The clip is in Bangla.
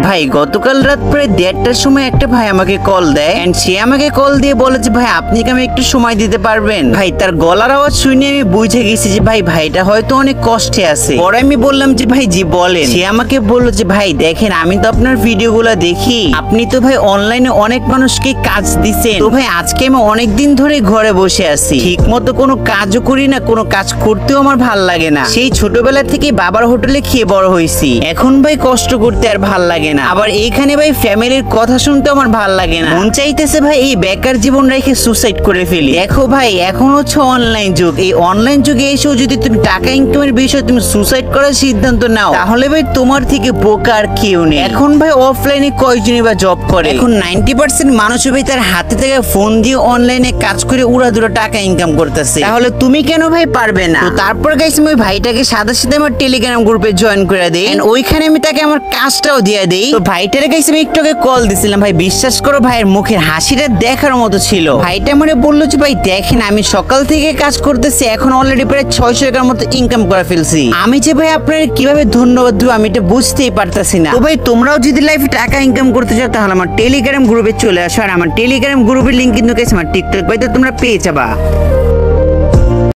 ভাই গতকাল রাত প্রায় 1:30টার সময় একটা ভাই আমাকে কল দেয় এন্ড সে আমাকে কল দিয়ে বলে যে ভাই আপনি কি আমি একটু সময় দিতে পারবেন। ভাই তার গলার আওয়াজ শুনে আমি বুঝে গেছি যে ভাই ভাইটা হয়তো অনেক কষ্টে আছে। পরে আমি বললাম যে ভাই জি বলেন। সে আমাকে বললো যে ভাই দেখেন আমি তো আপনার ভিডিওগুলো দেখি, আপনি তো ভাই অনলাইনে অনেক মানুষকে কাজ দিচ্ছেন। তো ভাই আজকে আমি অনেকদিন ধরে ঘরে বসে আছি, ঠিক মতো কোনো কাজও করি না, কোনো কাজ করতেও আমার ভাল লাগে না। সেই ছোটবেলা থেকে বাবার হোটেলে খেয়ে বড় হয়েছি, এখন ভাই কষ্ট করতে আর ভাল লাগে না। আবার এইখানে ভাই ফ্যামিলির কথা শুনতে আমার ভাল লাগে না, মন চাইতেছে ভাই এই বেকার জীবন রেখে সুসাইড করে ফেলি। দেখো ভাই এখন হচ্ছে অনলাইন যুগ, এই অনলাইন যুগে এসেও যদি তুমি টাকা ইনকামের বিষয়ে তুমি সুসাইড করার সিদ্ধান্ত নাও তাহলে ভাই তোমার থেকে বোকা আর কেউ নেই। এখন ভাই অফলাইনে কয়জনই বা জব করে, এখন 90% মানুষ ভাই তার হাতে থেকে ফোন দিয়ে অনলাইনে কাজ করে উড়াধুরা টাকা ইনকাম করতেছে, তাহলে তুমি কেন ভাই পারবে না? তো তারপর গাইস আমি ওই ভাইটাকে সাথে সাথে আমার টেলিগ্রাম গ্রুপে জয়েন করে দেই, ওইখানে আমি তাকে আমার কাজটাও দিয়ে দেই। তো ভাইটারে গাইস আমি একটু আগে কল দিছিলাম, ভাই বিশ্বাস করো ভাইয়ের মুখের হাসিটা দেখার মতো ছিল। ভাইটা মানে বললো যে ভাই দেখেন আমি সকাল থেকে কাজ করতেছি, এখন অলরেডি প্রায় 600 টাকার মতো ইনকাম করে ফেলছি। আমি যে ভাই আপনার কিভাবে ধন্যবাদ দেব আমি এটা বুঝতেই পারতাছি না। তো ভাই তোমরাও যদি লাইফে টাকা ইনকাম করতে চাও তাহলে আমার টেলিগ্রাম গ্রুপে চলে আসো, আর আমার টেলিগ্রাম গ্রুপের লিংক কিন্তু গেছে আমার টিকটক ভাই তো তোমরা পেয়ে যাবা।